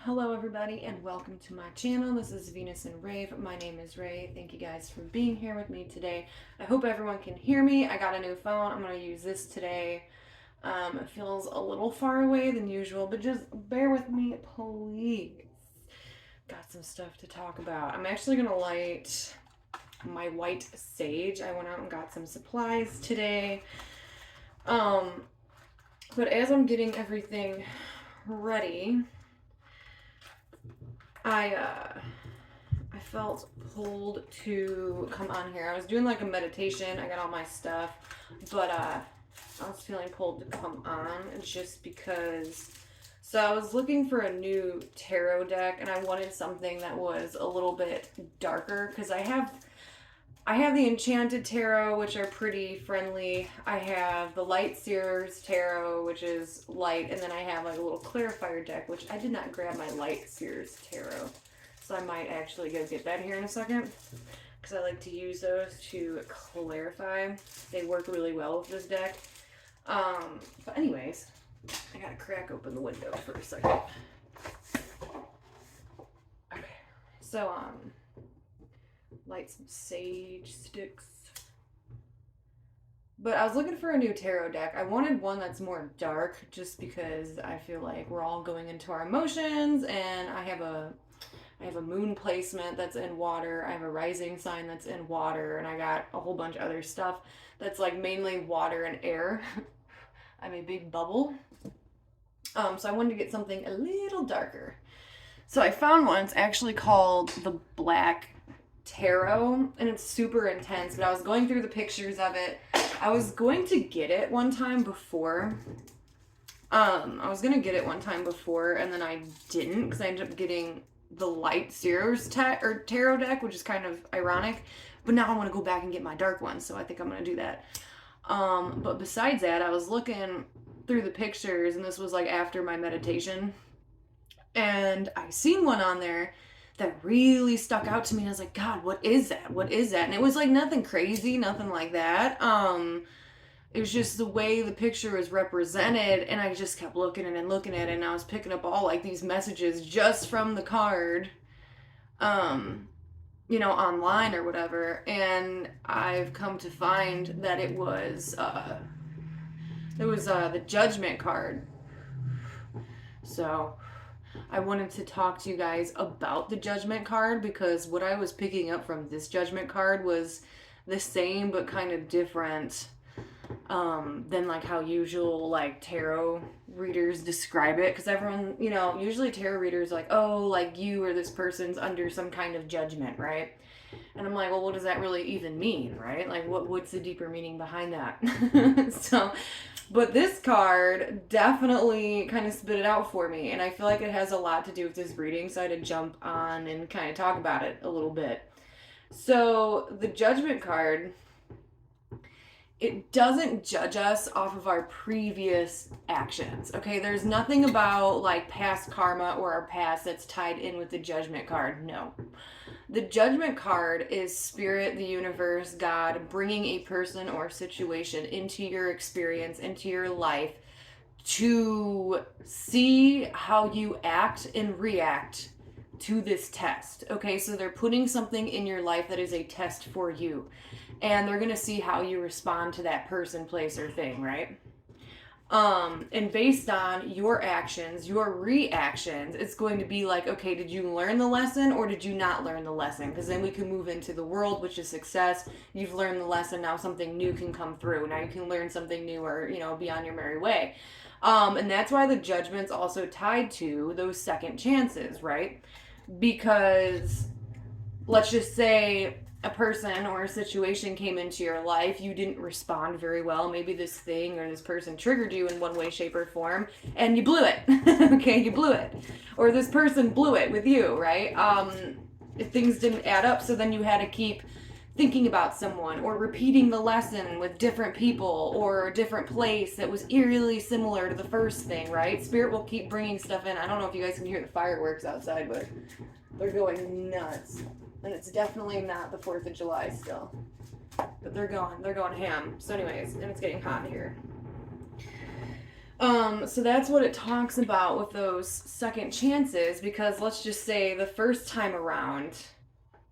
Hello everybody and welcome to my channel. This is Venus and Rave. My name is Ray. Thank you guys for being here with me today. I hope everyone can hear me. I got a new phone. I'm going to use this today. It feels a little far away than usual, but just bear with me, please. Got some stuff to talk about. I'm actually going to light my white sage. I went out and got some supplies today. But as I'm getting everything ready, I felt pulled to come on here. I was doing like a meditation. I got all my stuff, but I was feeling pulled to come on just because. So I was looking for a new tarot deck, and I wanted something that was a little bit darker because I have the Enchanted Tarot, which are pretty friendly. I have the Light Seers Tarot, which is light, and then I have like a little clarifier deck, which I did not grab my Light Seers Tarot. So I might actually go get that here in a second, because I like to use those to clarify. They work really well with this deck. But anyways, I gotta crack open the window for a second. Okay, so light some sage sticks. But I was looking for a new tarot deck. I wanted one that's more dark just because I feel like we're all going into our emotions, and I have a moon placement that's in water. I have a rising sign that's in water, and I got a whole bunch of other stuff that's like mainly water and air. I'm a big bubble. So I wanted to get something a little darker. So I found one. It's actually called the Black Tarot, and it's super intense, but I was going through the pictures of it. I was going to get it one time before. And then I didn't, because I ended up getting the Light Seers tarot deck, which is kind of ironic. But now I want to go back and get my dark one, so I think I'm going to do that. But besides that, I was looking through the pictures, and this was like after my meditation, and I seen one on there that really stuck out to me, and I was like, God, what is that? What is that? And it was like nothing crazy, nothing like that. It was just the way the picture was represented, and I just kept looking at it and looking at it, and I was picking up all like these messages just from the card, online or whatever, and I've come to find that it was the Judgment card. So I wanted to talk to you guys about the Judgment card, because what I was picking up from this Judgment card was the same but kind of different than like how usual like tarot readers describe it, because everyone, usually tarot readers are like, oh, like you or this person's under some kind of judgment, right? And I'm like, well, what does that really even mean, right? Like, what's the deeper meaning behind that? But this card definitely kind of spit it out for me, and I feel like it has a lot to do with this reading, so I had to jump on and kind of talk about it a little bit. So the Judgment card, it doesn't judge us off of our previous actions, okay? There's nothing about like past karma or our past that's tied in with the Judgment card, no. The Judgment card is Spirit, the universe, God, bringing a person or situation into your experience, into your life, to see how you act and react to this test, okay? So they're putting something in your life that is a test for you, and they're going to see how you respond to that person, place, or thing, right? And based on your actions, your reactions, it's going to be like, okay, did you learn the lesson or did you not learn the lesson? Because then we can move into the world, which is success. You've learned the lesson, now something new can come through. Now you can learn something new, or, be on your merry way. And that's why the Judgment's also tied to those second chances, right? Because let's just say a person or a situation came into your life, you didn't respond very well. Maybe this thing or this person triggered you in one way, shape, or form, and you blew it. Okay, you blew it. Or this person blew it with you, right? If things didn't add up, so then you had to keep thinking about someone or repeating the lesson with different people or a different place that was eerily similar to the first thing, right? Spirit will keep bringing stuff in. I don't know if you guys can hear the fireworks outside, but they're going nuts. And it's definitely not the 4th of July still. But they're going ham. So anyways, and it's getting hot in here. So that's what it talks about with those second chances, because let's just say the first time around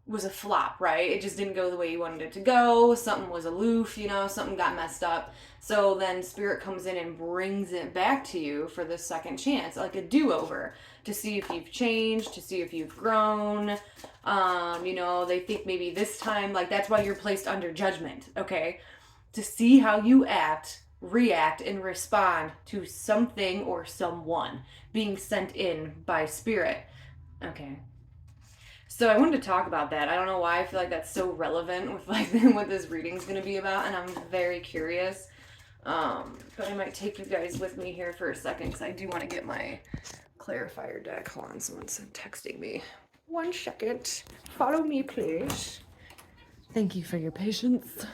was a flop, right? It just didn't go the way you wanted it to go. Something was aloof, something got messed up. So then spirit comes in and brings it back to you for the second chance, like a do-over, to see if you've changed, to see if you've grown. They think maybe this time, like that's why you're placed under judgment, okay? To see how you act, react, and respond to something or someone being sent in by spirit. Okay. So I wanted to talk about that. I don't know why I feel like that's so relevant with like what this reading's going to be about, and I'm very curious. But I might take you guys with me here for a second because I do want to get my clarifier deck. Hold on, someone's texting me. 1 second. Follow me, please. Thank you for your patience.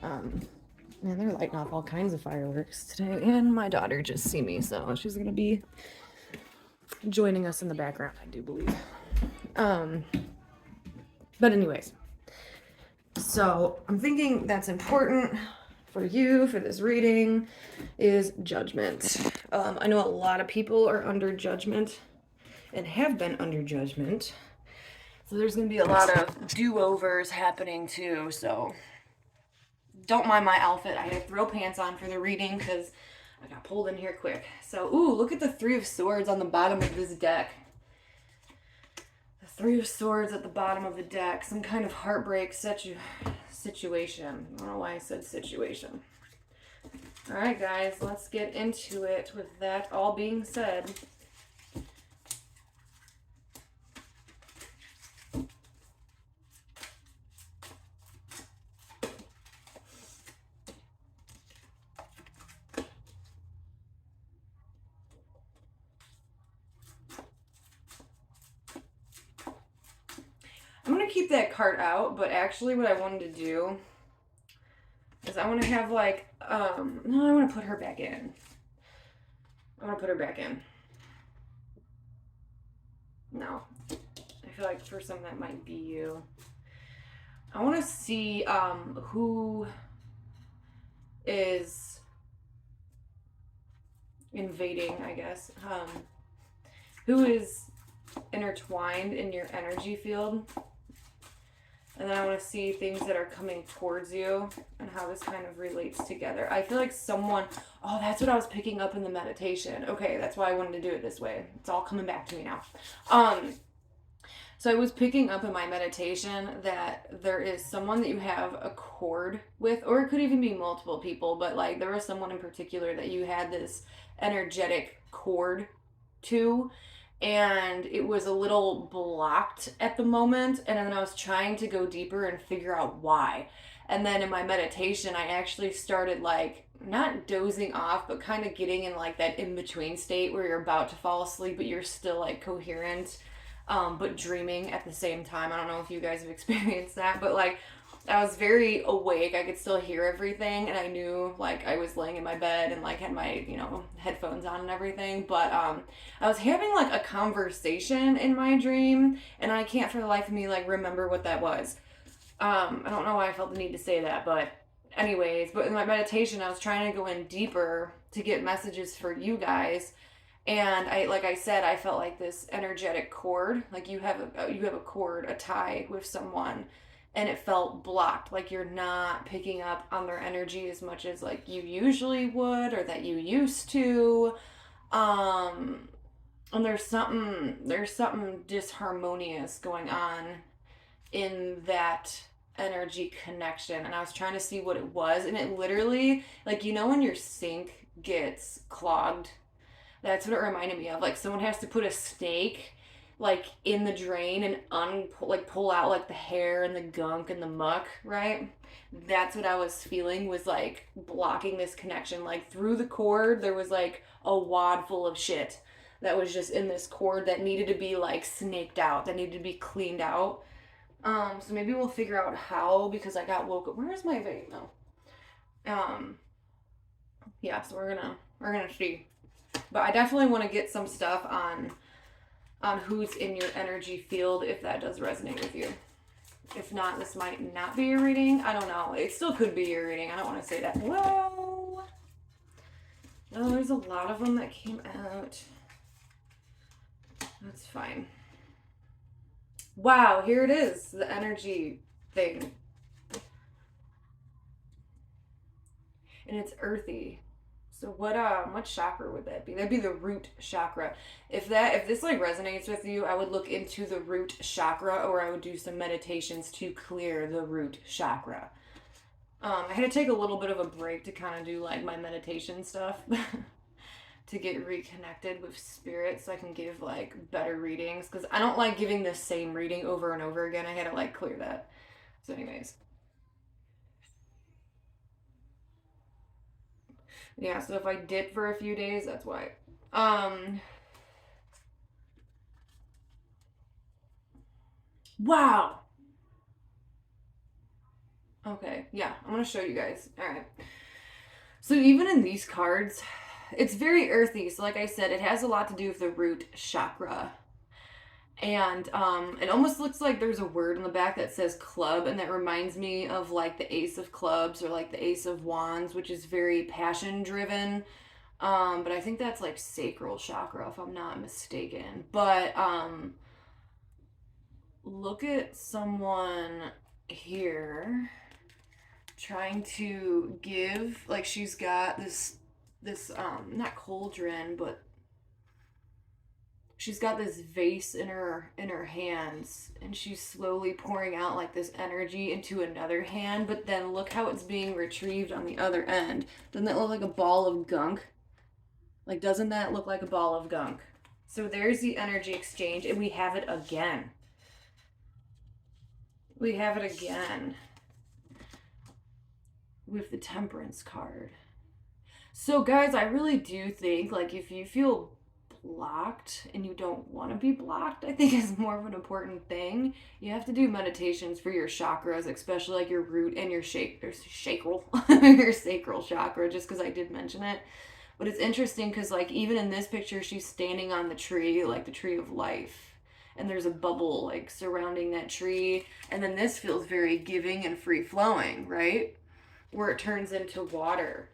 Man, they're lighting off all kinds of fireworks today, and my daughter just see me, so she's gonna be joining us in the background, I do believe. But anyways, so I'm thinking that's important for you for this reading is judgment. I know a lot of people are under judgment and have been under judgment, so there's gonna be a lot of do-overs happening too. So don't mind my outfit. I had to throw pants on for the reading because I got pulled in here quick. So, ooh, look at the 3 of Swords on the bottom of this deck. The 3 of Swords at the bottom of the deck. Some kind of heartbreak situation. I don't know why I said situation. All right, guys, let's get into it with that all being said. I'm going to keep that card out, but actually what I wanted to do is I want to have like, no, I want to put her back in. I want to put her back in. No. I feel like for some that might be you. I want to see who is invading, I guess. Who is intertwined in your energy field. And then I want to see things that are coming towards you and how this kind of relates together. I feel like someone, oh, that's what I was picking up in the meditation. Okay, that's why I wanted to do it this way. It's all coming back to me now. So I was picking up in my meditation that there is someone that you have a cord with, or it could even be multiple people, but like there was someone in particular that you had this energetic cord to, and it was a little blocked at the moment, and then I was trying to go deeper and figure out why. And then in my meditation I actually started like not dozing off, but kind of getting in like that in-between state where you're about to fall asleep but you're still like coherent, but dreaming at the same time. I don't know if you guys have experienced that, but like I was very awake. I could still hear everything, and I knew like I was laying in my bed and like had my, headphones on and everything. But I was having like a conversation in my dream, and I can't for the life of me like remember what that was. I don't know why I felt the need to say that, but anyways, but in my meditation I was trying to go in deeper to get messages for you guys. And like I said, I felt like this energetic cord, like you have a cord, a tie with someone, and it felt blocked, like you're not picking up on their energy as much as like you usually would or that you used to. And there's something disharmonious going on in that energy connection, and I was trying to see what it was, and it literally, like, when your sink gets clogged, that's what it reminded me of. Like someone has to put a snake like in the drain and pull out like the hair and the gunk and the muck, right? That's what I was feeling, was like blocking this connection. Like through the cord there was like a wad full of shit that was just in this cord that needed to be like snaked out, that needed to be cleaned out. So maybe we'll figure out how, because I got woke up. Where is my vape now? Yeah, so we're gonna see. But I definitely want to get some stuff on who's in your energy field, if that does resonate with you. If not, this might not be your reading. I don't know. It still could be your reading. I don't want to say that. Whoa. Oh, there's a lot of them that came out. That's fine. Wow, here it is, the energy thing. And it's earthy. So what chakra would that be? That'd be the root chakra. If this like resonates with you, I would look into the root chakra, or I would do some meditations to clear the root chakra. I had to take a little bit of a break to kind of do like my meditation stuff to get reconnected with spirit so I can give like better readings, because I don't like giving the same reading over and over again. I had to like clear that. So anyways. Yeah, so if I dip for a few days, that's why. Um wow. Okay, yeah, I'm gonna show you guys. Alright. So even in these cards, it's very earthy. So like I said, it has a lot to do with the root chakra. And it almost looks like there's a word in the back that says club, and that reminds me of like the ace of clubs or like the ace of wands, which is very passion driven. But I think that's like sacral chakra if I'm not mistaken. But look at someone here trying to give, like she's got this not cauldron, but she's got this vase in her hands, and she's slowly pouring out like this energy into another hand, but then look how it's being retrieved on the other end. Doesn't that look like a ball of gunk? Like, doesn't that look like a ball of gunk? So there's the energy exchange, and we have it again. We have it again with the Temperance card. So guys, I really do think like if you feel blocked and you don't want to be blocked, I think is more of an important thing. You have to do meditations for your chakras, especially like your root and your sacral your sacral chakra, just because I did mention it. But it's interesting because like even in this picture, she's standing on the tree, like the tree of life, and there's a bubble like surrounding that tree. And then this feels very giving and free flowing, right? Where it turns into water.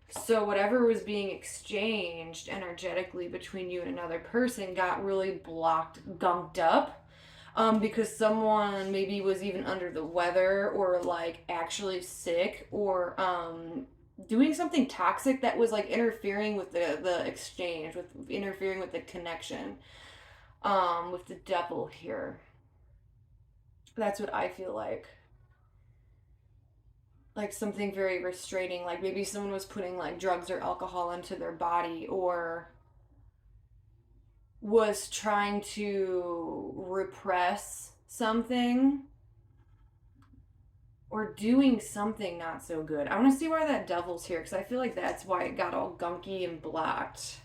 So whatever was being exchanged energetically between you and another person got really blocked, gunked up, because someone maybe was even under the weather or like actually sick, or doing something toxic that was like interfering with the exchange, with interfering with the connection, with the devil here. That's what I feel like something very restraining, like maybe someone was putting like drugs or alcohol into their body, or was trying to repress something, or doing something not so good. I want to see why that devil's here, because I feel like that's why it got all gunky and blocked.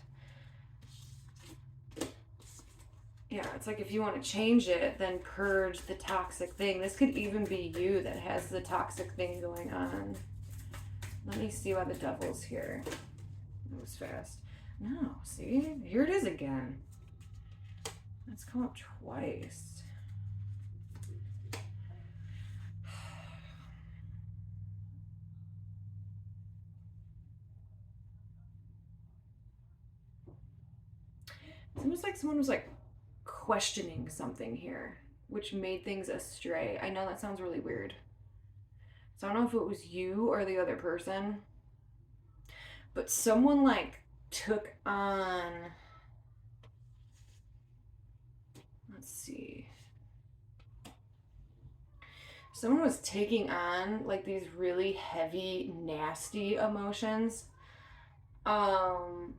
Yeah, it's like if you want to change it, then purge the toxic thing. This could even be you that has the toxic thing going on. Let me see why the devil's here. That was fast. No, see? Here it is again. It's come up twice. It's almost like someone was like questioning something here, which made things astray. I know that sounds really weird. So I don't know if it was you or the other person, but someone like took on, let's see, someone was taking on like these really heavy, nasty emotions, um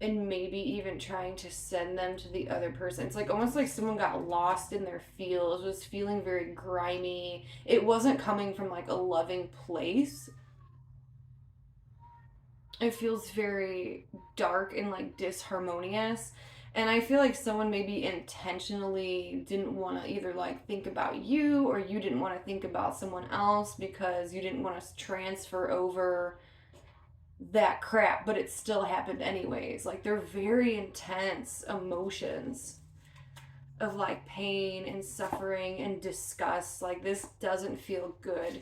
and maybe even trying to send them to the other person. It's like almost like someone got lost in their feels, was feeling very grimy. It wasn't coming from like a loving place. It feels very dark and like disharmonious. And I feel like someone maybe intentionally didn't want to either like think about you, or you didn't want to think about someone else because you didn't want to transfer over that crap, but it still happened anyways. Like they're very intense emotions of like pain and suffering and disgust. Like this doesn't feel good.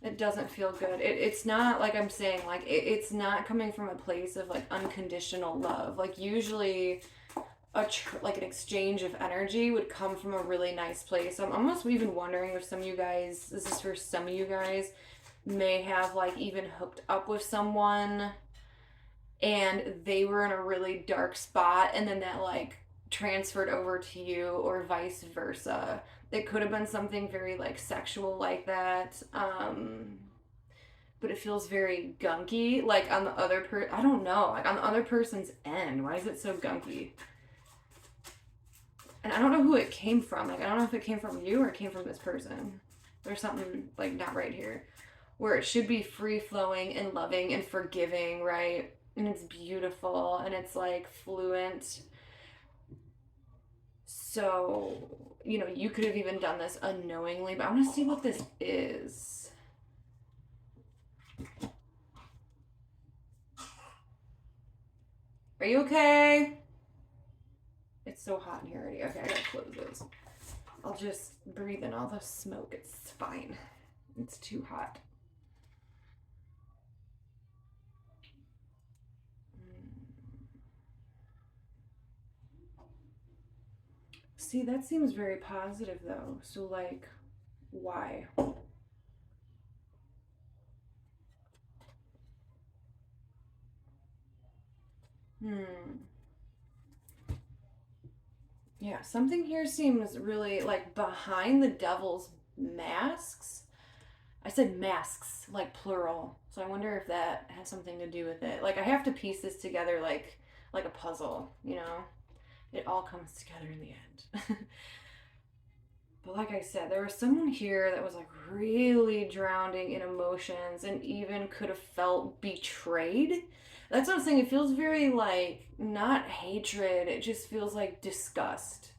It doesn't feel good. It's not like I'm saying, like, it's not coming from a place of like unconditional love. Like, usually like an exchange of energy would come from a really nice place. I'm almost even wondering if some of you guys, this is for some of you guys, may have like even hooked up with someone and they were in a really dark spot and then that like transferred over to you, or vice versa. It could have been something very like sexual like that. But it feels very gunky, like on the I don't know, like on the other person's end. Why is it so gunky? And I don't know who it came from. Like, I don't know if it came from you or it came from this person. There's something like not right here, where it should be free flowing and loving and forgiving, right? And it's beautiful and it's like fluent. So, you could have even done this unknowingly, but I want to see what this is. Are you okay? It's so hot in here already. Okay, I gotta close this. I'll just breathe in all the smoke. It's fine. It's too hot. See, that seems very positive though. So, like, why? Yeah, something here seems really like behind the devil's masks. I said masks, like plural. So I wonder if that has something to do with it. Like, I have to piece this together like a puzzle, you know? It all comes together in the end. But like I said, there was someone here that was like really drowning in emotions and even could have felt betrayed. That's what I'm saying. It feels very like not hatred, it just feels like disgust.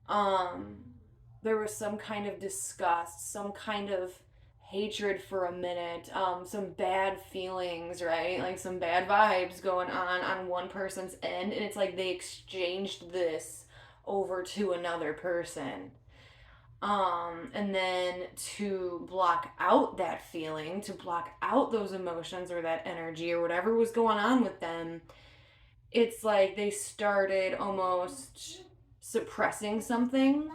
Um there was some kind of disgust, some kind of hatred for a minute, some bad feelings, right? Like some bad vibes going on one person's end, and it's like they exchanged this over to another person. And then to block out that feeling, to block out those emotions or that energy or whatever was going on with them, it's like they started almost suppressing something,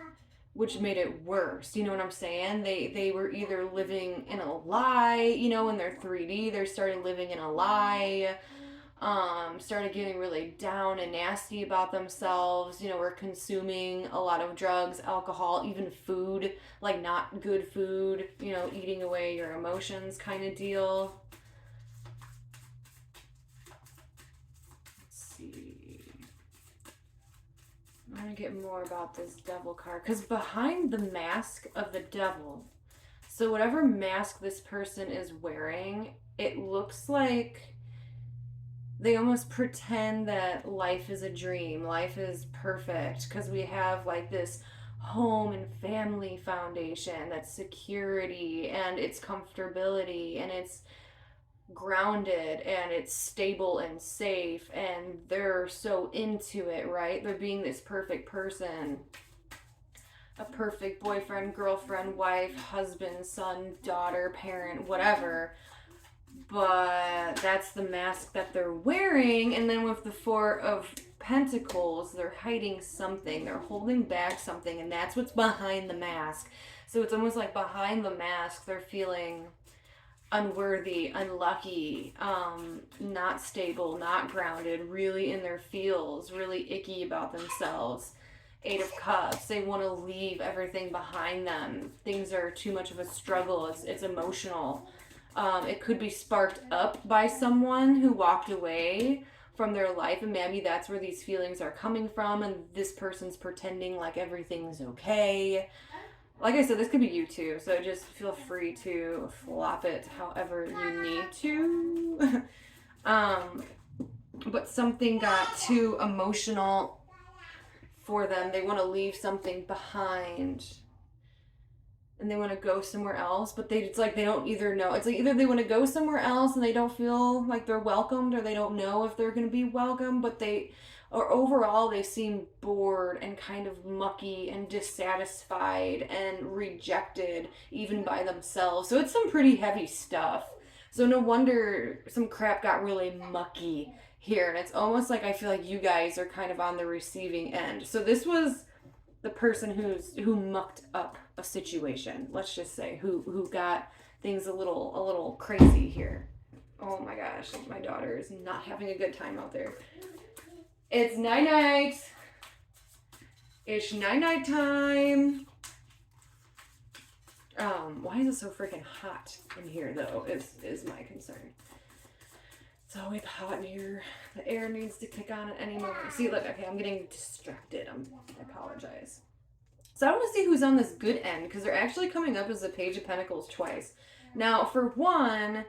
which made it worse. You know what I'm saying? They were either living in a lie, in their 3D, they started living in a lie, started getting really down and nasty about themselves, were consuming a lot of drugs, alcohol, even food, like not good food, eating away your emotions kind of deal. Let's see. I'm going to get more about this devil card, because behind the mask of the devil, so whatever mask this person is wearing, it looks like they almost pretend that life is a dream, life is perfect, because we have like this home and family foundation that's security and it's comfortability and it's grounded and it's stable and safe, and they're so into it, right? They're being this perfect person, a perfect boyfriend, girlfriend, wife, husband, son, daughter, parent, whatever. But that's the mask that they're wearing. And then with the Four of Pentacles, they're hiding something, they're holding back something, and that's what's behind the mask. So it's almost like behind the mask they're feeling unworthy, unlucky, not stable, not grounded, really in their feels, really icky about themselves. Eight of Cups, they want to leave everything behind them. Things are too much of a struggle, it's emotional. It could be sparked up by someone who walked away from their life, and maybe that's where these feelings are coming from, and this person's pretending like everything's okay. Like I said, this could be you too, so just feel free to flop it however you need to. But something got too emotional for them. They want to leave something behind and they want to go somewhere else, but it's like they don't either know. It's like either they want to go somewhere else and they don't feel like they're welcomed, or they don't know if they're going to be welcome, but or overall they seem bored and kind of mucky and dissatisfied and rejected even by themselves. So it's some pretty heavy stuff. So no wonder some crap got really mucky here. And it's almost like I feel like you guys are kind of on the receiving end. So this was the person who mucked up a situation. Let's just say who got things a little crazy here. Oh my gosh, my daughter is not having a good time out there. It's night night. It's night time. Why is it so freaking hot in here though? Is my concern. It's always hot in here. The air needs to kick on at any moment. See, look, okay, I'm getting distracted. I apologize. So I want to see who's on this good end, because they're actually coming up as the Page of Pentacles twice. Now, for one,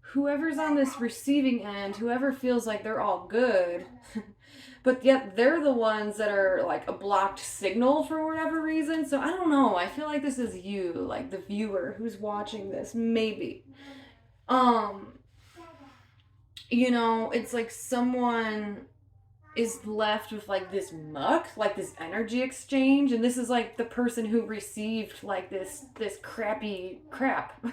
whoever's on this receiving end, whoever feels like they're all good, but yet they're the ones that are like a blocked signal for whatever reason. So I don't know. I feel like this is you, like the viewer who's watching this, maybe. You know, it's like someone is left with like this muck, like this energy exchange, and this is like the person who received like this crappy crap.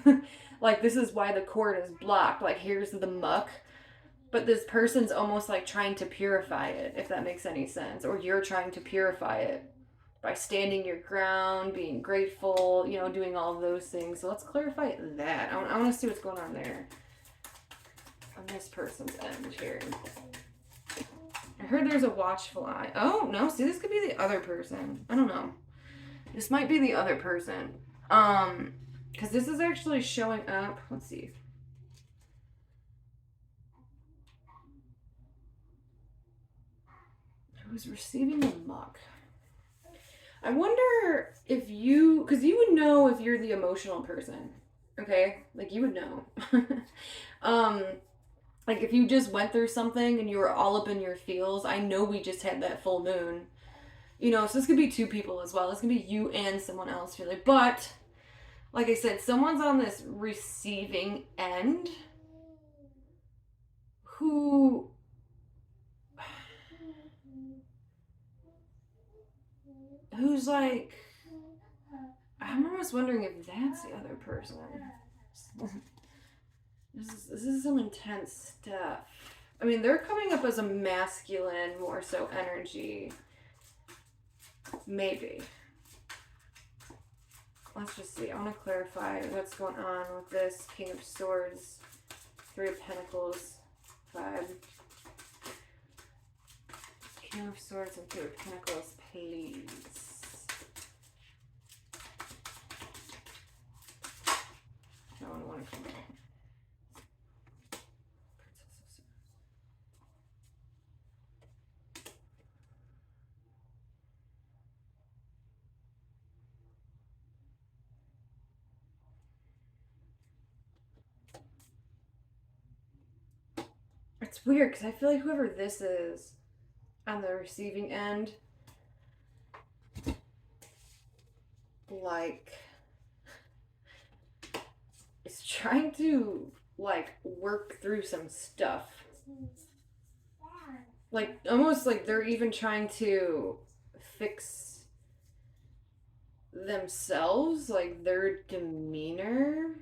Like this is why the cord is blocked. Like here's the muck, but this person's almost like trying to purify it, if that makes any sense, or you're trying to purify it by standing your ground, being grateful, you know, doing all of those things. So let's clarify that. I want to see what's going on there on this person's end here. I heard there's a watchful eye. Oh, no. See, this could be the other person. I don't know. This might be the other person. Because this is actually showing up. Let's see. Who's receiving the muck? I wonder if you... Because you would know if you're the emotional person. Okay? Like, you would know. Like if you just went through something and you were all up in your feels. I know we just had that full moon. You know, so this could be two people as well. This could be you and someone else feeling. But, like I said, someone's on this receiving end who's like, I'm almost wondering if that's the other person. This is some intense stuff. I mean, they're coming up as a masculine, more so energy. Maybe. Let's just see. I want to clarify what's going on with this King of Swords, Three of Pentacles, 5. King of Swords and Three of Pentacles, please. No one want to come out. It's weird because I feel like whoever this is on the receiving end, like, is trying to, like, work through some stuff. Like, almost like they're even trying to fix themselves, like their demeanor,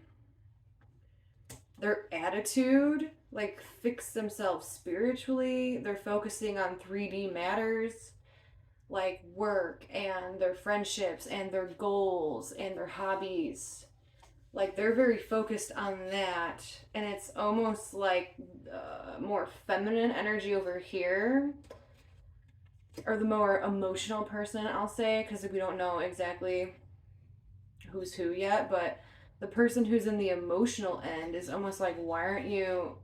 their attitude. Like fix themselves spiritually. They're focusing on 3D matters, like work and their friendships and their goals and their hobbies. Like they're very focused on that, and it's almost like more feminine energy over here, or the more emotional person, I'll say, because we don't know exactly who's who yet, but the person who's in the emotional end is almost like, why aren't you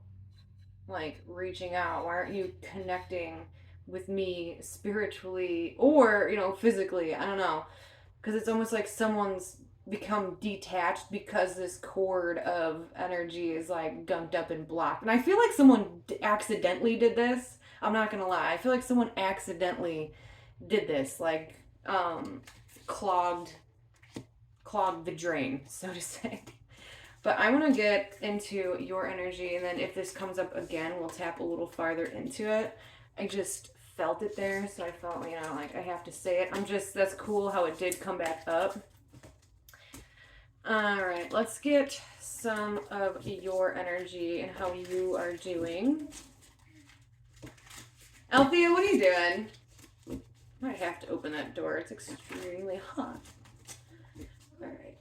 like reaching out? Why aren't you connecting with me spiritually or, you know, physically? I don't know. Because it's almost like someone's become detached because this cord of energy is like gunked up and blocked. And I feel like someone accidentally did this. I'm not going to lie. I feel like someone accidentally did this. Like, clogged the drain, so to say. But I want to get into your energy, and then if this comes up again, we'll tap a little farther into it. I just felt it there, so I felt, you know, like I have to say it. That's cool how it did come back up. All right, let's get some of your energy and how you are doing. Althea, what are you doing? I might have to open that door. It's extremely hot. All right.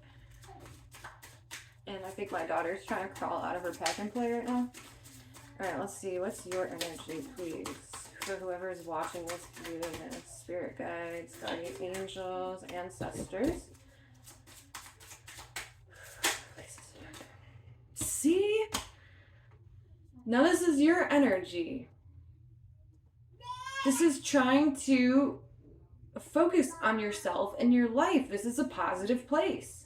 And I think my daughter's trying to crawl out of her pack and play right now. All right, let's see. What's your energy, please? For whoever is watching this viewing this, spirit guides, guardian angels, ancestors. See? Now this is your energy. This is trying to focus on yourself and your life. This is a positive place.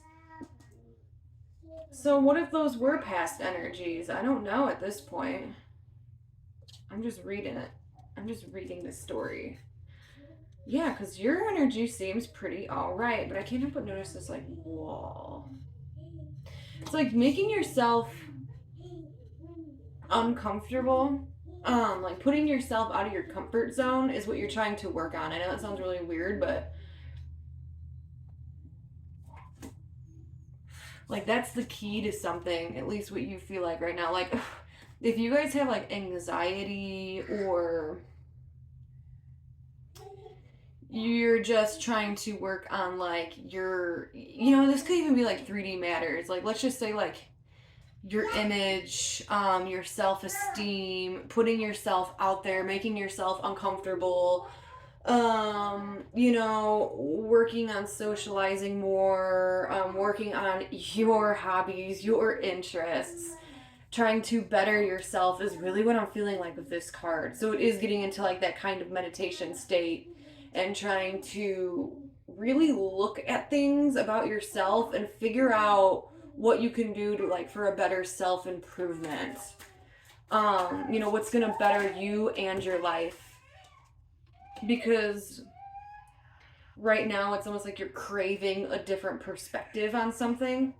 So what if those were past energies? I don't know at this point. I'm just reading it. I'm just reading the story. Yeah, because your energy seems pretty alright, but I can't help but notice this like wall. It's like making yourself uncomfortable. Like putting yourself out of your comfort zone is what you're trying to work on. I know that sounds really weird, but like that's the key to something, at least what you feel like right now. Like if you guys have like anxiety or you're just trying to work on like your, you know, this could even be like 3D matters. Like let's just say like your image, your self-esteem, putting yourself out there, making yourself uncomfortable, you know, working on socializing more, working on your hobbies, your interests, trying to better yourself is really what I'm feeling like with this card. So it is getting into like that kind of meditation state and trying to really look at things about yourself and figure out what you can do to like for a better self-improvement. You know, what's gonna better you and your life. Because right now it's almost like you're craving a different perspective on something.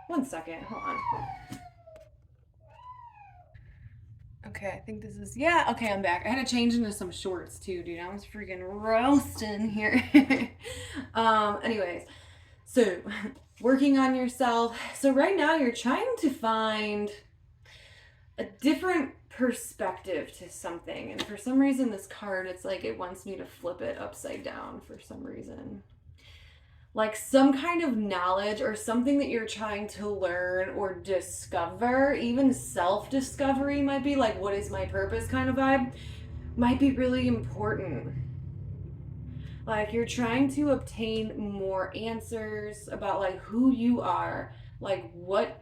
One second, hold on. Okay, I think this is, yeah, okay, I'm back. I had to change into some shorts too, dude. I was freaking roasting here. Anyways, so working on yourself. So right now you're trying to find a different perspective to something. And for some reason, this card, it's like it wants me to flip it upside down for some reason. Like some kind of knowledge or something that you're trying to learn or discover, even self-discovery might be like, what is my purpose kind of vibe, might be really important. Like you're trying to obtain more answers about like who you are, like what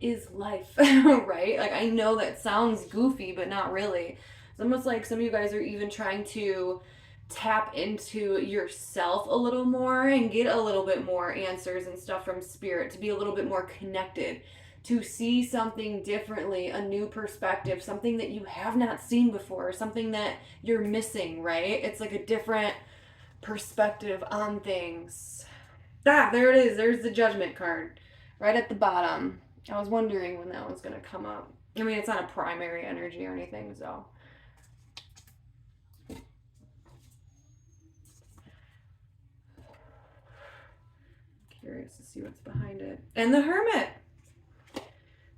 is life, right? Like I know that sounds goofy, but not really. It's almost like some of you guys are even trying to tap into yourself a little more and get a little bit more answers and stuff from spirit, to be a little bit more connected, to see something differently, a new perspective, something that you have not seen before, something that you're missing, right? It's like a different perspective on things. Ah, there it is. There's the Judgment card right at the bottom. I was wondering when that one's going to come up. I mean, it's not a primary energy or anything, so. Curious to see what's behind it. And the Hermit.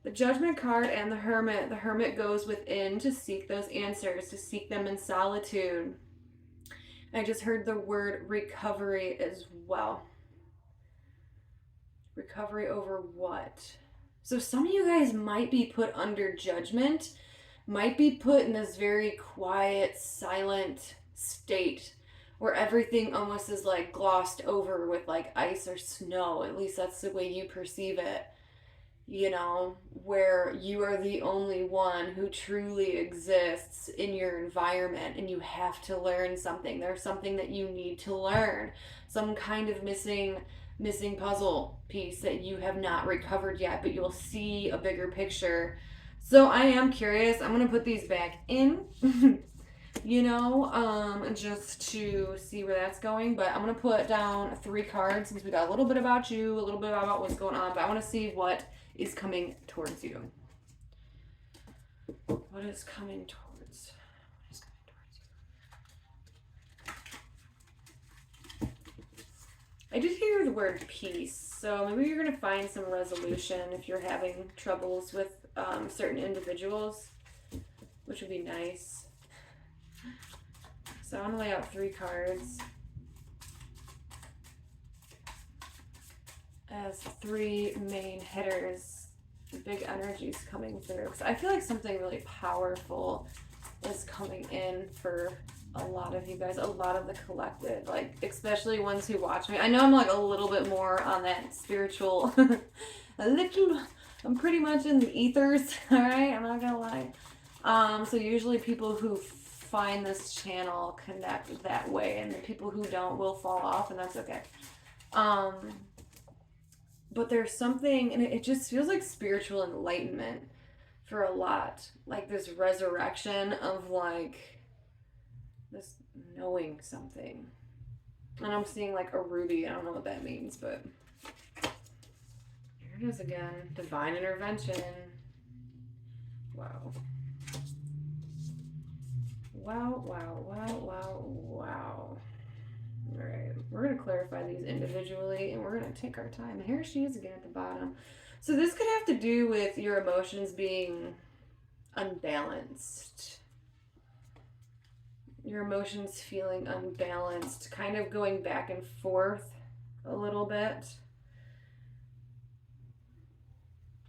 The Judgment card and the Hermit. The Hermit goes within to seek those answers, to seek them in solitude. I just heard the word recovery as well. Recovery over what? So some of you guys might be put under judgment, might be put in this very quiet, silent state where everything almost is like glossed over with like ice or snow. At least that's the way you perceive it. You know, where you are the only one who truly exists in your environment and you have to learn something. There's something that you need to learn. Some kind of missing puzzle piece that you have not recovered yet, but you'll see a bigger picture. So I am curious. I'm going to put these back in, you know, just to see where that's going. But I'm going to put down 3 cards since we got a little bit about you, a little bit about what's going on. But I want to see what is coming towards you. What is coming towards? What is coming I did hear the word peace, so maybe you're going to find some resolution if you're having troubles with certain individuals, which would be nice. So I want to lay out 3 cards as 3 main hitters. Big energies coming through. So I feel like something really powerful is coming in for a lot of you guys, a lot of the collective, like especially ones who watch me. I know I'm like a little bit more on that spiritual, a little. I'm pretty much in the ethers. All right, I'm not gonna lie. So usually people who find this channel connect that way, and the people who don't will fall off, and that's okay. But there's something, and it just feels like spiritual enlightenment for a lot, like this resurrection of like this knowing something. And I'm seeing like a ruby. I don't know what that means, but here it is again. Divine intervention. Wow. Wow, wow, wow, wow, wow. All right, we're going to clarify these individually, and we're going to take our time. And here she is again at the bottom. So this could have to do with your emotions being unbalanced. Your emotions feeling unbalanced, kind of going back and forth a little bit.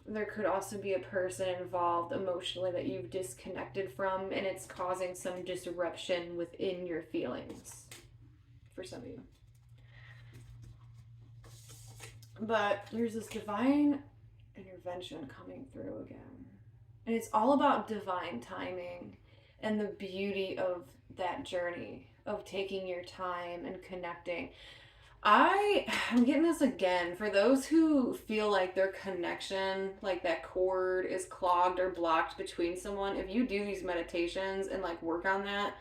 There could also be a person involved emotionally that you've disconnected from, and it's causing some disruption within your feelings for some of you. But there's this divine intervention coming through again. And it's all about divine timing and the beauty of that journey of taking your time and connecting. I'm getting this again for those who feel like their connection, like that cord is clogged or blocked between someone. If you do these meditations and like work on that,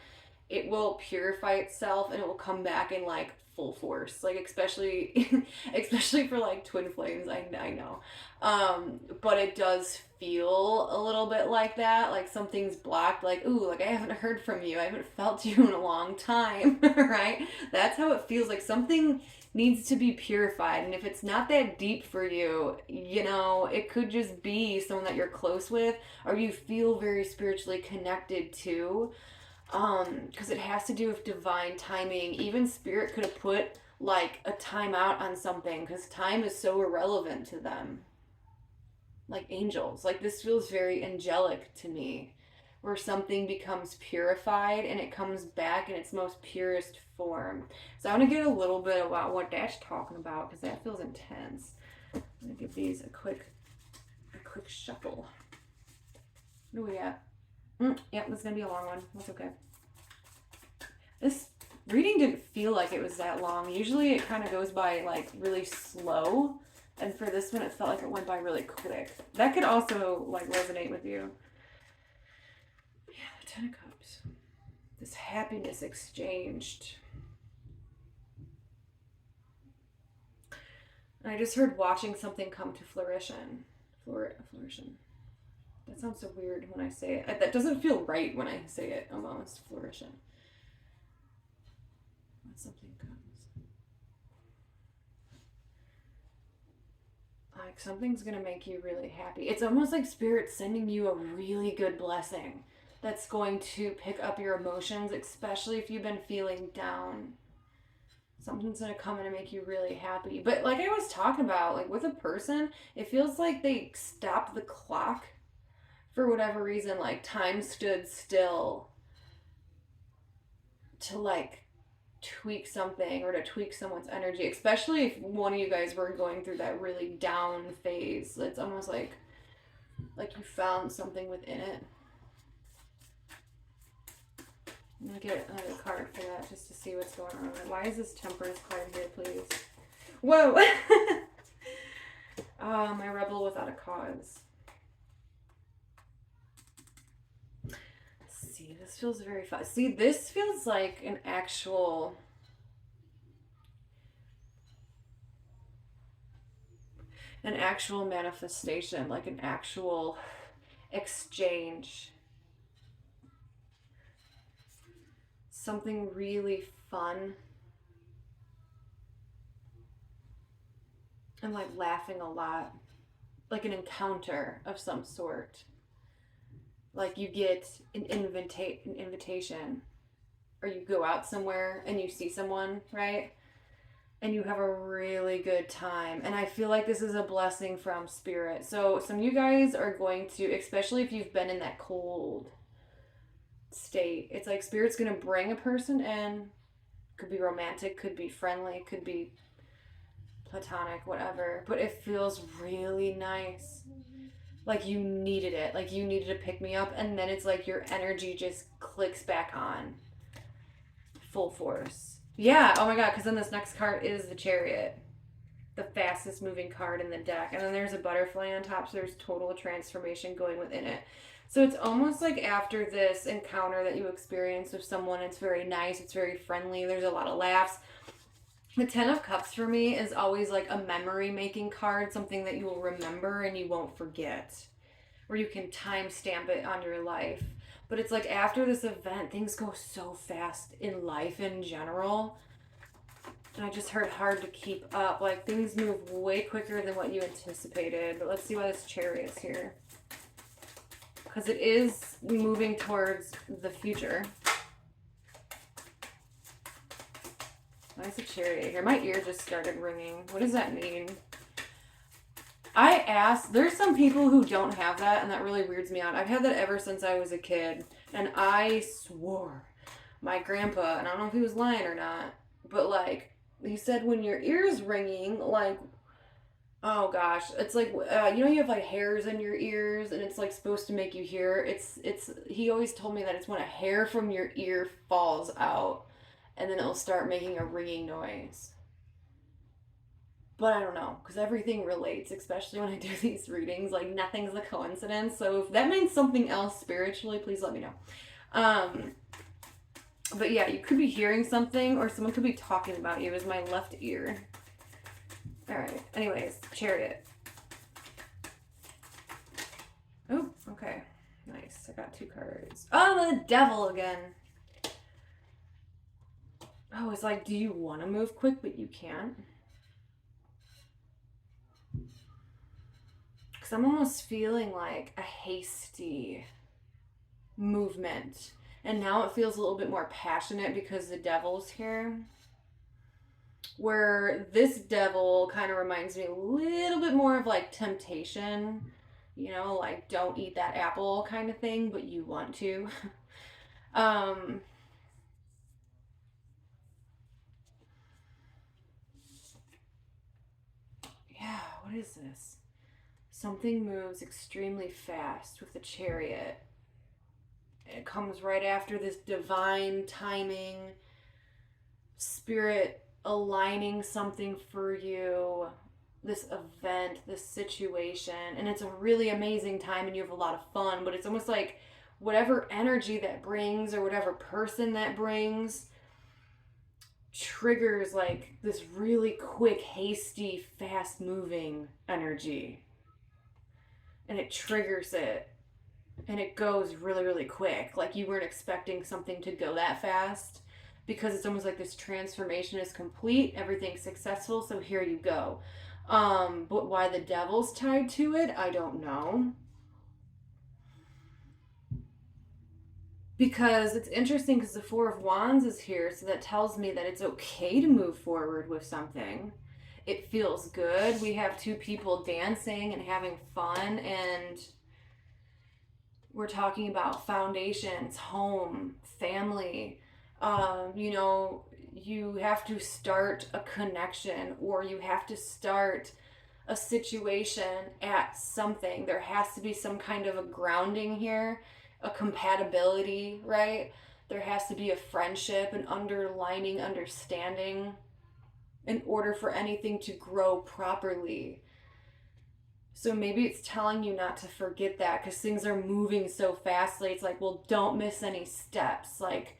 it will purify itself and it will come back in like full force, like especially for like twin flames. I know, but it does feel a little bit like that, like something's blocked, like ooh, like I haven't heard from you, I haven't felt you in a long time. Right, that's how it feels, like something needs to be purified. And if it's not that deep for you, you know, it could just be someone that you're close with or you feel very spiritually connected to, because it has to do with divine timing. Even spirit could have put like a timeout on something because time is so irrelevant to them, like angels. Like this feels very angelic to me, where something becomes purified and it comes back in its most purest form. So I want to get a little bit about what that's talking about because that feels intense. I'm gonna give these a quick shuffle. What do we got? Yep, this is gonna be a long one. That's okay. This reading didn't feel like it was that long. Usually it kind of goes by like really slow, and for this one it felt like it went by really quick. That could also like resonate with you. Yeah, the Ten of Cups. This happiness exchanged. And I just heard watching something come to fruition. Flourishing. That sounds so weird when I say it. That doesn't feel right when I say it, almost. Flourishing. When something comes. Like something's going to make you really happy. It's almost like Spirit sending you a really good blessing that's going to pick up your emotions, especially if you've been feeling down. Something's going to come in and make you really happy. But like I was talking about, like with a person, it feels like they stopped the clock for whatever reason. Like time stood still to like tweak something or to tweak someone's energy, especially if one of you guys were going through that really down phase. It's almost like you found something within it. I'm gonna get another card for that just to see what's going on. Why is this Temperance card here, please? Whoa! My rebel without a cause. See, this feels very fun. See, this feels like an actual manifestation, like an actual exchange. Something really fun and like laughing a lot, like an encounter of some sort. Like you get an invitation, or you go out somewhere and you see someone, right? And you have a really good time. And I feel like this is a blessing from spirit. So some of you guys are going to, especially if you've been in that cold state, it's like spirit's going to bring a person in. Could be romantic, could be friendly, could be platonic, whatever. But it feels really nice. Like you needed it. Like you needed to pick me up. And then it's like your energy just clicks back on full force. Yeah, oh my god, because then this next card is the Chariot, the fastest moving card in the deck. And then there's a butterfly on top, so there's total transformation going within it. So it's almost like after this encounter that you experience with someone, it's very nice, it's very friendly, there's a lot of laughs. The Ten of Cups for me is always like a memory making card, something that you will remember and you won't forget, where you can time stamp it on your life. But it's like after this event, things go so fast in life in general. And I just heard hard to keep up. Like things move way quicker than what you anticipated. But let's see why this Chariot's here. Because it is moving towards the future. Why is the Chariot here? My ear just started ringing. What does that mean? I asked, there's some people who don't have that, and that really weirds me out. I've had that ever since I was a kid, and I swore my grandpa, and I don't know if he was lying or not, but like, he said when your ear's ringing, like, oh gosh, it's like, you know, you have like hairs in your ears, and it's like supposed to make you hear. He always told me that it's when a hair from your ear falls out, and then it'll start making a ringing noise. But I don't know, because everything relates, especially when I do these readings. Like, nothing's a coincidence. So if that means something else spiritually, please let me know. But yeah, you could be hearing something, or someone could be talking about you. Is my left ear. All right. Anyways, Chariot. Oh, okay. Nice. I got 2 cards. Oh, the Devil again. Oh, it's like, do you want to move quick, but you can't? Because I'm almost feeling like a hasty movement. And now it feels a little bit more passionate because the Devil's here. Where this Devil kind of reminds me a little bit more of like temptation. You know, like don't eat that apple kind of thing, but you want to. Yeah, what is this? Something moves extremely fast with the Chariot. It comes right after this divine timing, spirit aligning something for you, this event, this situation. And it's a really amazing time and you have a lot of fun, but it's almost like whatever energy that brings or whatever person that brings triggers like this really quick, hasty, fast moving energy. And it triggers it. And it goes really, really quick. Like you weren't expecting something to go that fast. Because it's almost like this transformation is complete. Everything's successful. So here you go. But why the Devil's tied to it, I don't know. Because it's interesting because the Four of Wands is here. So that tells me that it's okay to move forward with something. It feels good. We have 2 people dancing and having fun, and we're talking about foundations, home, family. You know, you have to start a connection, or you have to start a situation at something. There has to be some kind of a grounding here, a compatibility, right? There has to be a friendship, an underlining understanding in order for anything to grow properly. So maybe it's telling you not to forget that because things are moving so fastly. It's like, well, don't miss any steps. Like,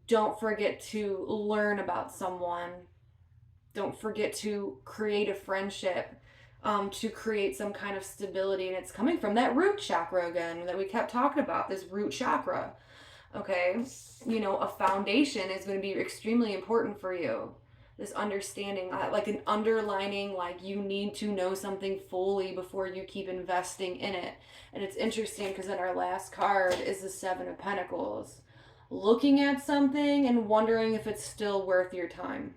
don't forget to learn about someone. Don't forget to create a friendship, to create some kind of stability. And it's coming from that root chakra again that we kept talking about, this root chakra. Okay? You know, a foundation is going to be extremely important for you. this understanding, like an underlining, like you need to know something fully before you keep investing in it. And it's interesting because then our last card is the Seven of Pentacles. Looking at something and wondering if it's still worth your time.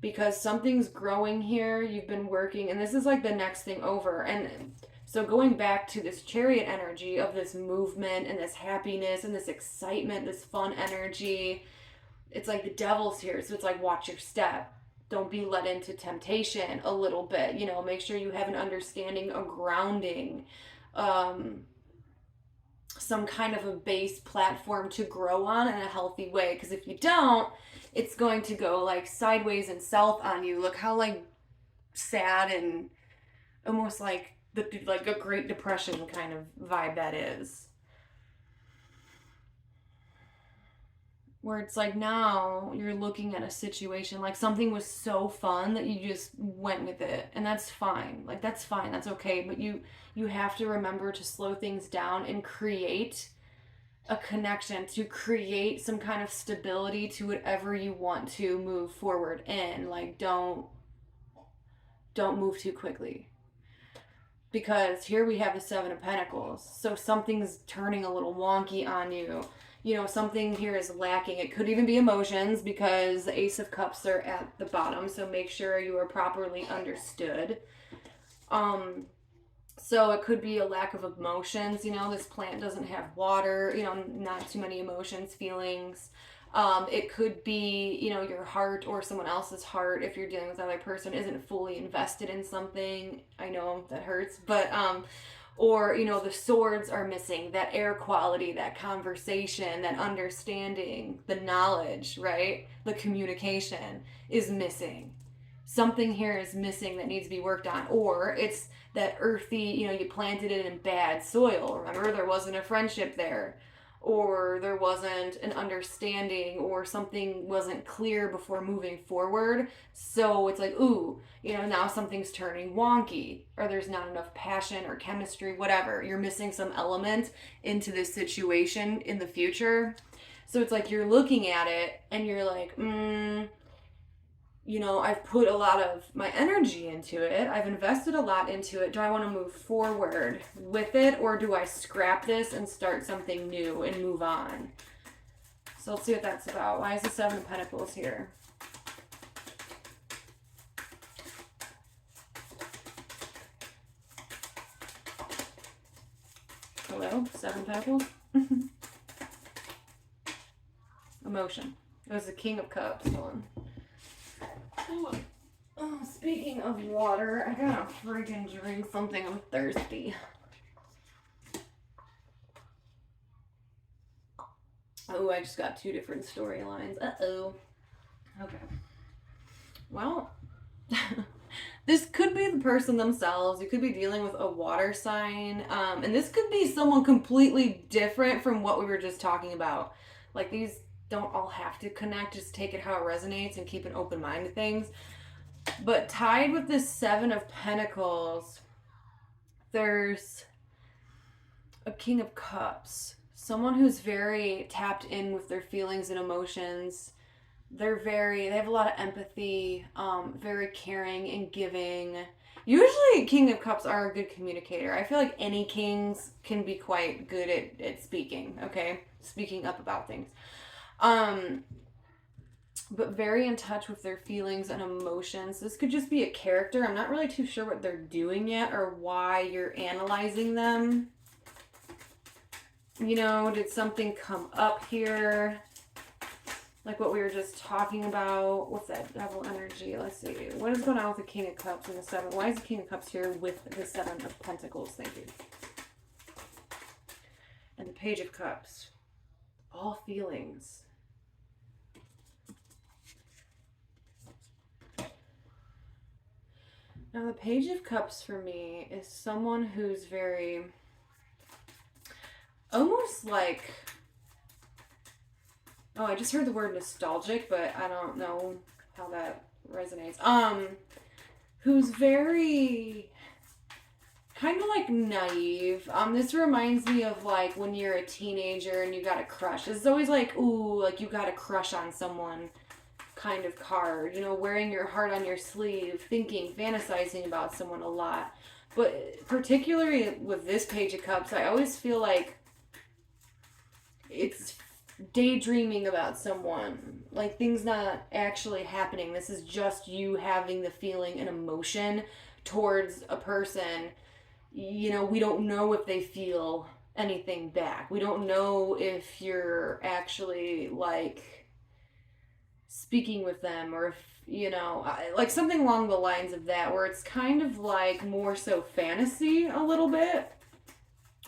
Because something's growing here, you've been working, and this is like the next thing over. And so going back to this Chariot energy of this movement and this happiness and this excitement, this fun energy, it's like the devil's here. So it's like, watch your step. Don't be led into temptation a little bit. You know, make sure you have an understanding, a grounding, some kind of a base platform to grow on in a healthy way. Because if you don't, it's going to go like sideways and south on you. Look how like sad and almost like a Great Depression kind of vibe that is. Where it's like now you're looking at a situation like something was so fun that you just went with it, and that's fine. Like that's fine, that's okay, but you have to remember to slow things down and create a connection, to create some kind of stability to whatever you want to move forward in. Like don't move too quickly, because here we have the Seven of Pentacles, so something's turning a little wonky on you. You know, something here is lacking. It could even be emotions, because the Ace of Cups are at the bottom, so make sure you are properly understood. So it could be a lack of emotions. You know, this plant doesn't have water, you know, not too many emotions, feelings. It could be, you know, your heart or someone else's heart, if you're dealing with another person, isn't fully invested in something. I know that hurts, but or, you know, the swords are missing, that air quality, that conversation, that understanding, the knowledge, right? The communication is missing. Something here is missing that needs to be worked on. Or it's that earthy, you know, you planted it in bad soil. Remember, there wasn't a friendship there, or there wasn't an understanding, or something wasn't clear before moving forward. So it's like, ooh, you know, now something's turning wonky, or there's not enough passion or chemistry, whatever. You're missing some element into this situation in the future. So it's like you're looking at it and you're like, you know, I've put a lot of my energy into it. I've invested a lot into it. Do I want to move forward with it, or do I scrap this and start something new and move on? So let's see what that's about. Why is the Seven of Pentacles here? Hello? Seven Pentacles? Emotion. It was the King of Cups. Hold on. Oh, speaking of water, I gotta freaking drink something. I'm thirsty. Oh, I just got two different storylines. Uh-oh. Okay. Well, this could be the person themselves. You could be dealing with a water sign. And this could be someone completely different from what we were just talking about. Like, these don't all have to connect. Just take it how it resonates and keep an open mind to things. But tied with this Seven of Pentacles, there's a King of Cups. Someone who's very tapped in with their feelings and emotions. They have a lot of empathy, very caring and giving. Usually King of Cups are a good communicator. I feel like any kings can be quite good at speaking, okay? Speaking up about things. But very in touch with their feelings and emotions. This could just be a character. I'm not really too sure what they're doing yet or why you're analyzing them. You know, did something come up here? Like what we were just talking about. What's that devil energy? Let's see. What is going on with the King of Cups and the Seven? Why is the King of Cups here with the Seven of Pentacles? Thank you. And the Page of Cups. All feelings. Now, the Page of Cups for me is someone who's very, almost like, oh, I just heard the word nostalgic, but I don't know how that resonates. Who's very, kind of like naive. This reminds me of like when you're a teenager and you got a crush. It's always like, ooh, like you got a crush on someone. kind of card, you know, wearing your heart on your sleeve, thinking, fantasizing about someone a lot. But particularly with this Page of Cups, I always feel like it's daydreaming about someone, like things not actually happening. This is just you having the feeling and emotion towards a person. You know, we don't know if they feel anything back. We don't know if you're actually like speaking with them, or if, you know, like something along the lines of that, where it's kind of like more so fantasy a little bit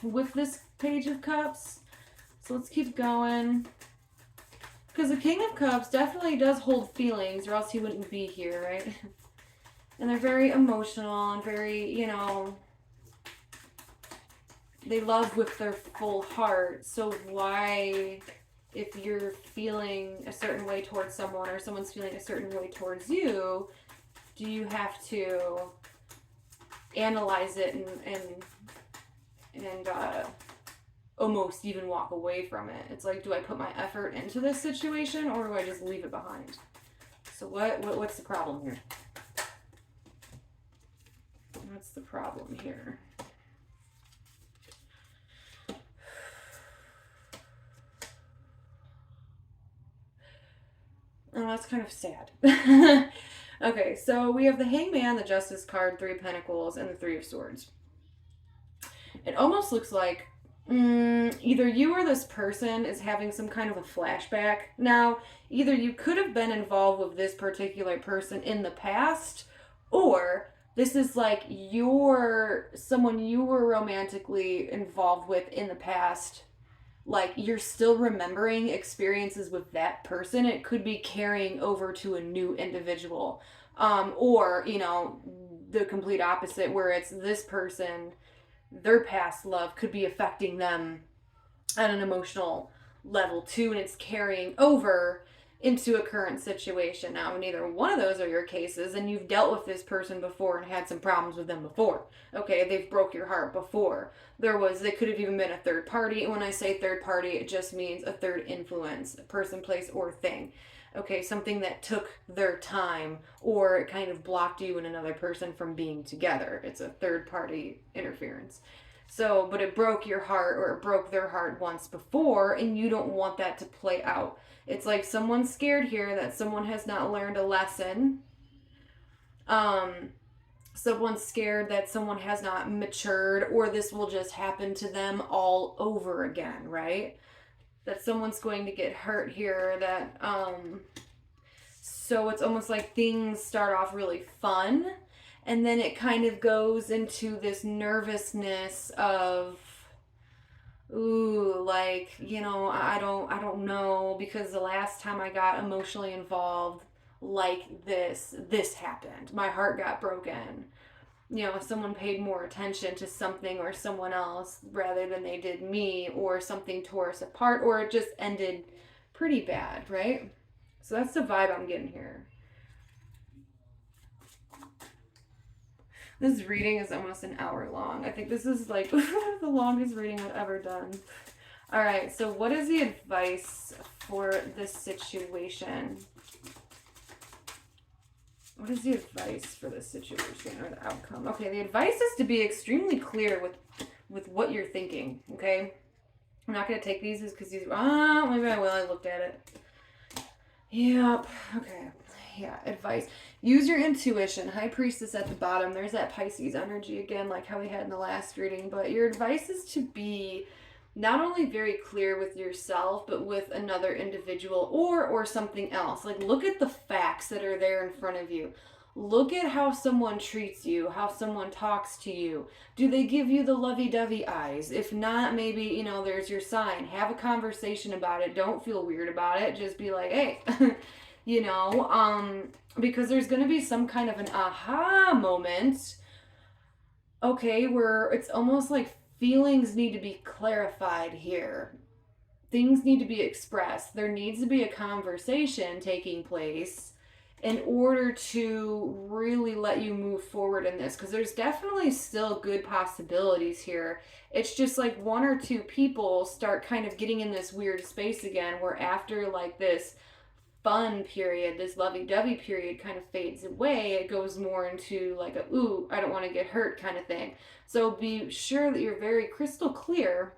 with this Page of Cups. So let's keep going. Because the King of Cups definitely does hold feelings, or else he wouldn't be here, right? And they're very emotional and very, you know, they love with their full heart. So why, if you're feeling a certain way towards someone, or someone's feeling a certain way towards you, do you have to analyze it and almost even walk away from it? It's like, do I put my effort into this situation, or do I just leave it behind? So what's the problem here? What's the problem here? Oh, that's kind of sad. Okay, so we have the Hangman, the Justice card, Three of Pentacles, and the Three of Swords. It almost looks like either you or this person is having some kind of a flashback. Now, either you could have been involved with this particular person in the past, or this is like someone you were romantically involved with in the past. Like, you're still remembering experiences with that person. It could be carrying over to a new individual. Or, you know, the complete opposite, where it's this person, their past love could be affecting them on an emotional level too, and it's carrying over into a current situation. Now, neither one of those are your cases, and you've dealt with this person before and had some problems with them before. Okay, they've broke your heart before. They could have even been a third party. And when I say third party, it just means a third influence, a person, place, or thing. Okay, something that took their time, or it kind of blocked you and another person from being together. It's a third party interference. So, but it broke your heart, or it broke their heart once before, and you don't want that to play out. It's like someone's scared here that someone has not learned a lesson. Someone's scared that someone has not matured, or this will just happen to them all over again, right? That someone's going to get hurt here, so it's almost like things start off really fun, and then it kind of goes into this nervousness of, ooh, like, you know, I don't know, because the last time I got emotionally involved like this happened. My heart got broken. You know, if someone paid more attention to something or someone else rather than they did me, or something tore us apart, or it just ended pretty bad, right? So that's the vibe I'm getting here. This reading is almost an hour long. I think this is like the longest reading I've ever done. All right, so what is the advice for this situation? What is the advice for this situation, or the outcome? Okay, the advice is to be extremely clear with what you're thinking, okay? I'm not going to take these because maybe I will. I looked at it. Yep. Okay. Yeah, advice. Use your intuition. High Priestess at the bottom. There's that Pisces energy again, like how we had in the last reading. But your advice is to be not only very clear with yourself, but with another individual, or something else. Like, look at the facts that are there in front of you. Look at how someone treats you, how someone talks to you. Do they give you the lovey-dovey eyes? If not, maybe, you know, there's your sign. Have a conversation about it. Don't feel weird about it. Just be like, hey, you know, because there's going to be some kind of an aha moment, okay, where it's almost like feelings need to be clarified here. Things need to be expressed. There needs to be a conversation taking place in order to really let you move forward in this, because there's definitely still good possibilities here. It's just like one or two people start kind of getting in this weird space again, where after like this fun period, this lovey-dovey period kind of fades away. It goes more into like a, ooh, I don't want to get hurt kind of thing. So be sure that you're very crystal clear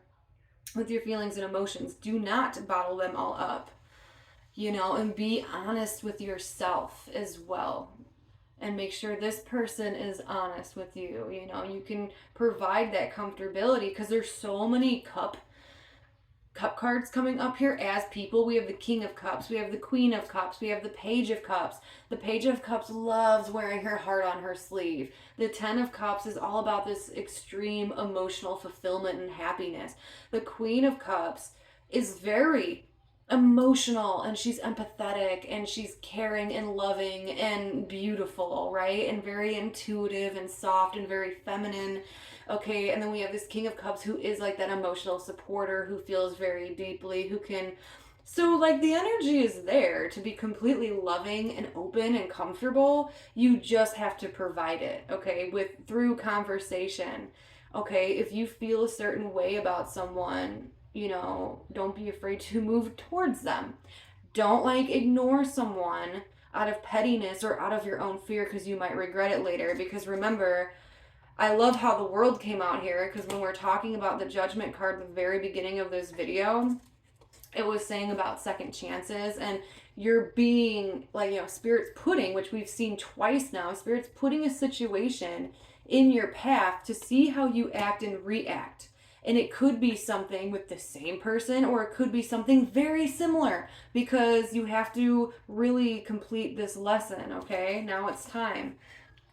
with your feelings and emotions. Do not bottle them all up, and be honest with yourself as well. And make sure this person is honest with you. You can provide that comfortability because there's so many cup cards coming up here as people. We have the King of Cups, we have the Queen of Cups, we have the Page of Cups. The Page of Cups loves wearing her heart on her sleeve. The Ten of Cups is all about this extreme emotional fulfillment and happiness. The Queen of Cups is very emotional, and she's empathetic, and she's caring and loving and beautiful, right? And very intuitive and soft and very feminine. Okay, and then we have this King of Cups who is like that emotional supporter, who feels very deeply, who can, so like the energy is there to be completely loving and open and comfortable. You just have to provide it, okay, with through conversation. Okay, if you feel a certain way about someone, don't be afraid to move towards them. Don't like ignore someone out of pettiness or out of your own fear because you might regret it later. Because remember, I love how the world came out here, because when we're talking about the Judgment card at the very beginning of this video, it was saying about second chances, and you're being like, Spirit's putting, which we've seen twice now, Spirit's putting a situation in your path to see how you act and react. And it could be something with the same person, or it could be something very similar, because you have to really complete this lesson, okay? Now it's time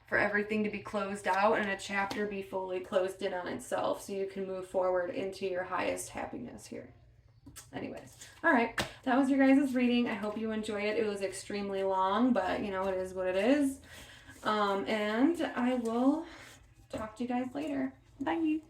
for everything to be closed out and a chapter be fully closed in on itself so you can move forward into your highest happiness here. Anyways, all right, that was your guys' reading. I hope you enjoy it. It was extremely long, but it is what it is. And I will talk to you guys later. Bye.